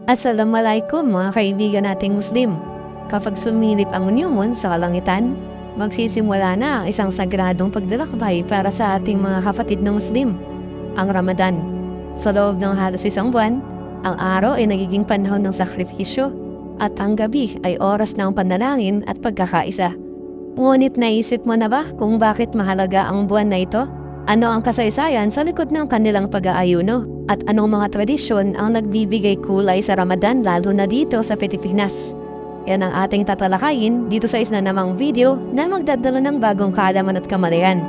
Assalamualaikum mga kaibigan nating Muslim. Kapag sumilip ang new moon sa kalangitan, magsisimula na ang isang sagradong paglalakbay para sa ating mga kapatid na Muslim, ang Ramadan. Sa loob ng halos isang buwan, ang araw ay nagiging panahon ng sakripisyo at ang gabi ay oras ng panalangin at pagkakaisa. Ngunit naisip mo na ba kung bakit mahalaga ang buwan na ito? Ano ang kasaysayan sa likod ng kanilang pag-aayuno? At anong mga tradisyon ang nagbibigay kulay sa Ramadan lalo na dito sa Pilipinas? Yan ang ating tatalakayin dito sa isa namang video na magdadala ng bagong kaalaman at kamalayan.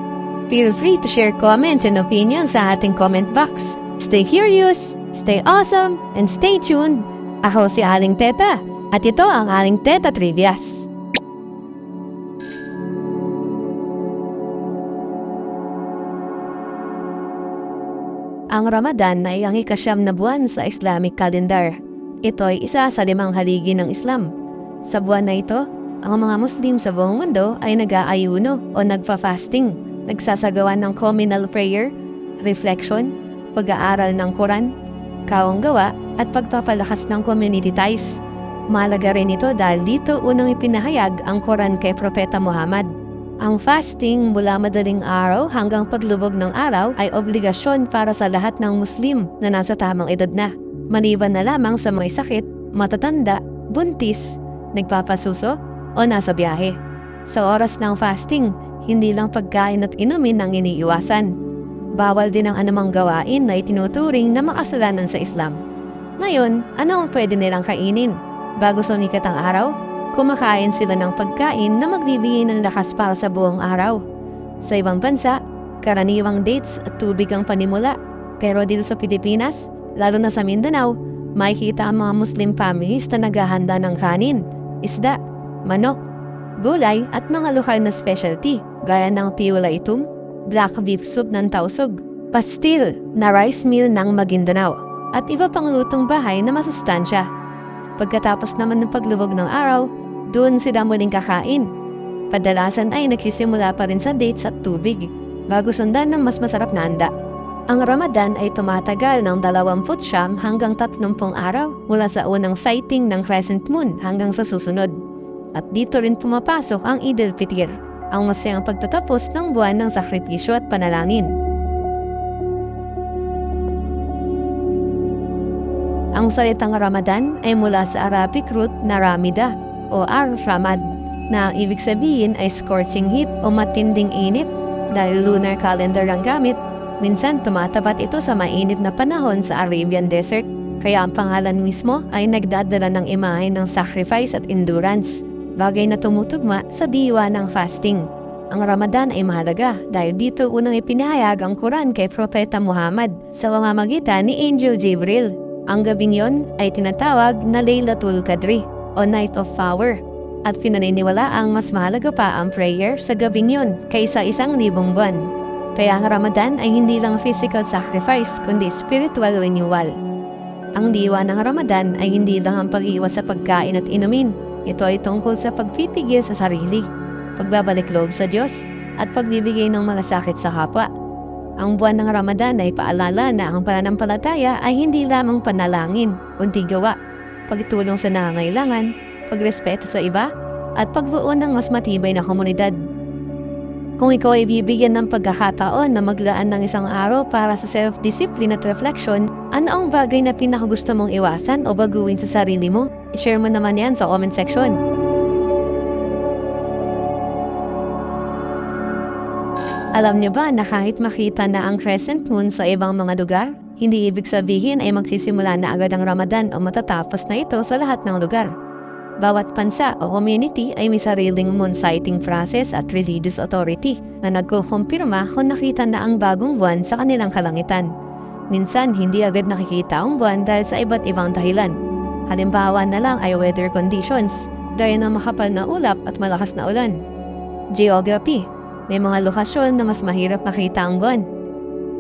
Feel free to share comments and opinions sa ating comment box. Stay curious, stay awesome, and stay tuned. Ako si Aling Teta at ito ang Aling Teta Trivias. Ang Ramadan ay ang ikasyam na buwan sa Islamic calendar. Ito ay isa sa 5 haligi ng Islam. Sa buwan na ito, ang mga Muslim sa buong mundo ay nag-aayuno o nagfa-fasting, nagsasagawa ng communal prayer, reflection, pag-aaral ng Quran, kawang gawa at pagpapalakas ng community ties. Mahalaga rin ito dahil dito unang ipinahayag ang Quran kay Propeta Muhammad. Ang fasting mula madaling araw hanggang paglubog ng araw ay obligasyon para sa lahat ng Muslim na nasa tamang edad na. Maliban na lamang sa may sakit, matatanda, buntis, nagpapasuso o nasa biyahe. Sa oras ng fasting, hindi lang pagkain at inumin ang iniiwasan. Bawal din ang anumang gawain na itinuturing na makasalanan sa Islam. Ngayon, ano ang pwede nilang kainin? Bago sumikat ang araw, kumakain sila ng pagkain na magbibigay ng lakas para sa buong araw. Sa ibang bansa, karaniwang dates at tubig ang panimula. Pero dito sa Pilipinas, lalo na sa Mindanao, makikita ang mga Muslim families na naghahanda ng kanin, isda, manok, gulay at mga lokal na specialty gaya ng tiwala itum, black beef soup ng tausog, pastil na rice meal ng Maguindanao, at iba pang lutong bahay na masustansya. Pagkatapos naman ng paglubog ng araw, doon sila muling kakain. Kadalasan ay nagsisimula pa rin sa dates at tubig, bago sundan ng mas masarap na handa. Ang Ramadan ay tumatagal ng 29 hanggang 30 araw mula sa unang sighting ng crescent moon hanggang sa susunod. At dito rin pumapasok ang Eid al-Fitr, ang masayang pagtatapos ng buwan ng sakripisyo at panalangin. Ang salitang Ramadan ay mula sa Arabic root na Ramida o Ar-Ramad, na ang ibig sabihin ay scorching heat o matinding init. Dahil lunar calendar ang gamit, minsan tumatapat ito sa mainit na panahon sa Arabian Desert, kaya ang pangalan mismo ay nagdadala ng imahe ng sacrifice at endurance, bagay na tumutugma sa diwa ng fasting. Ang Ramadan ay mahalaga dahil dito unang ipinahayag ang Quran kay Propeta Muhammad sa pamamagitan ni Angel Jibril. Ang gabing yon ay tinatawag na Laylatul Qadri o Night of Power, at pinaniniwala ang mas mahalaga pa ang prayer sa gabing yun kaysa 1,000 buwan. Kaya ang Ramadan ay hindi lang physical sacrifice kundi spiritual renewal. Ang diwa ng Ramadan ay hindi lang ang pag-iwas sa pagkain at inumin. Ito ay tungkol sa pagpipigil sa sarili, pagbabalik loob sa Diyos, at pagbibigay ng malasakit sa kapwa. Ang buwan ng Ramadan ay paalala na ang pananampalataya ay hindi lamang panalangin, kundi gawa, pagtulong sa nangangailangan, pagrespeto sa iba, at pagbuo ng mas matibay na komunidad. Kung ikaw ay bibigyan ng pagkakataon na maglaan ng isang araw para sa self-discipline at reflection, ano ang bagay na pinakagusto mong iwasan o baguhin sa sarili mo? I-share mo naman yan sa comment section. Alam niyo ba na kahit makita na ang crescent moon sa ibang mga lugar, hindi ibig sabihin ay magsisimula na agad ang Ramadan o matatapos na ito sa lahat ng lugar. Bawat bansa o community ay may sariling moon sighting process at religious authority na nagkukumpirma kung nakita na ang bagong buwan sa kanilang kalangitan. Minsan, hindi agad nakikita ang buwan dahil sa iba't ibang dahilan. Halimbawa na lang ay weather conditions, dahil ng makapal na ulap at malakas na ulan. Geography, may mga lokasyon na mas mahirap makita ang buwan.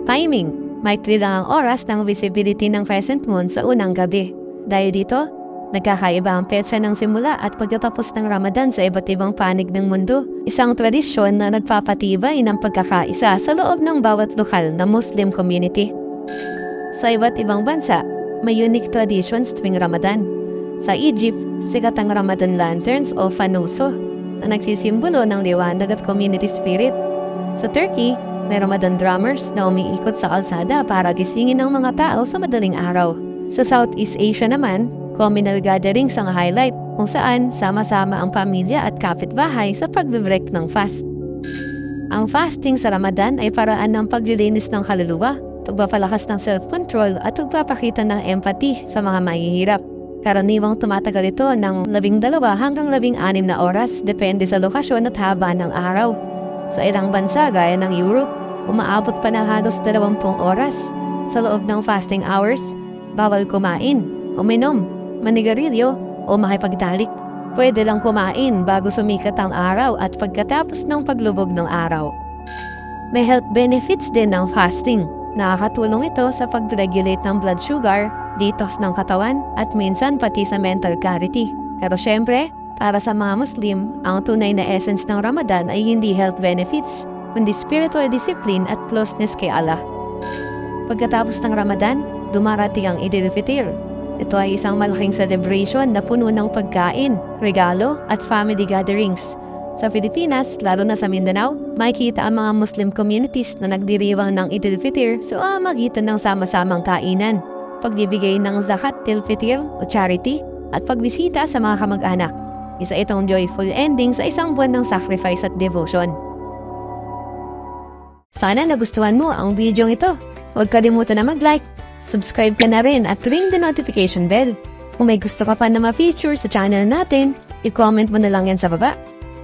Timing, maikli lang ang oras ng visibility ng crescent moon sa unang gabi. Dahil dito, nagkakaiba ang petsa ng simula at pagtatapos ng Ramadan sa iba't ibang panig ng mundo. Isang tradisyon na nagpapatibay ng pagkakaisa sa loob ng bawat lokal na Muslim community. Sa iba't ibang bansa, may unique traditions tuwing Ramadan. Sa Egypt, sikat ang Ramadan lanterns o fanuso na nagsisimbolo ng liwanag at community spirit. Sa Turkey, may Ramadan drummers na umiikot sa kalsada para gisingin ng mga tao sa madaling araw. Sa Southeast Asia naman, communal gatherings ang highlight kung saan sama-sama ang pamilya at kapitbahay sa pagbe-break ng fast. Ang fasting sa Ramadan ay paraan ng paglilinis ng kaluluwa, pagpapalakas ng self-control at pagpapakita ng empathy sa mga mahihirap. Karaniwang tumatagal ito ng 12 hanggang 16 na oras depende sa lokasyon at haba ng araw. Sa ilang bansa gaya ng Europe, umaabot pa ng halos 20 oras. Sa loob ng fasting hours, bawal kumain, uminom, manigarilyo o makipagtalik. Pwede lang kumain bago sumikat ang araw at pagkatapos ng paglubog ng araw. May health benefits din ng fasting. Nakakatulong ito sa pag-regulate ng blood sugar, detox ng katawan, at minsan pati sa mental clarity. Pero syempre, para sa mga Muslim, ang tunay na essence ng Ramadan ay hindi health benefits, kundi spiritual discipline at closeness kay Allah. Pagkatapos ng Ramadan, dumarating ang Eid al-Fitr. Ito ay isang malaking celebration na puno ng pagkain, regalo, at family gatherings. Sa Pilipinas, lalo na sa Mindanao, makikita ang mga Muslim communities na nagdiriwang ng Eid al-Fitr sa pamamagitan ng sama-samang kainan, pagbibigay ng zakat al-Fitr o charity, at pagbisita sa mga kamag-anak. Isa itong joyful ending sa isang buwan ng sacrifice at devotion. Sana nagustuhan mo ang video ito. Huwag kalimutan na mag-like, subscribe ka na rin at ring the notification bell. Kung may gusto ka pa na ma-feature sa channel natin, i-comment mo na lang yan sa baba.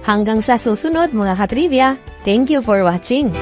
Hanggang sa susunod mga ka-trivia, thank you for watching!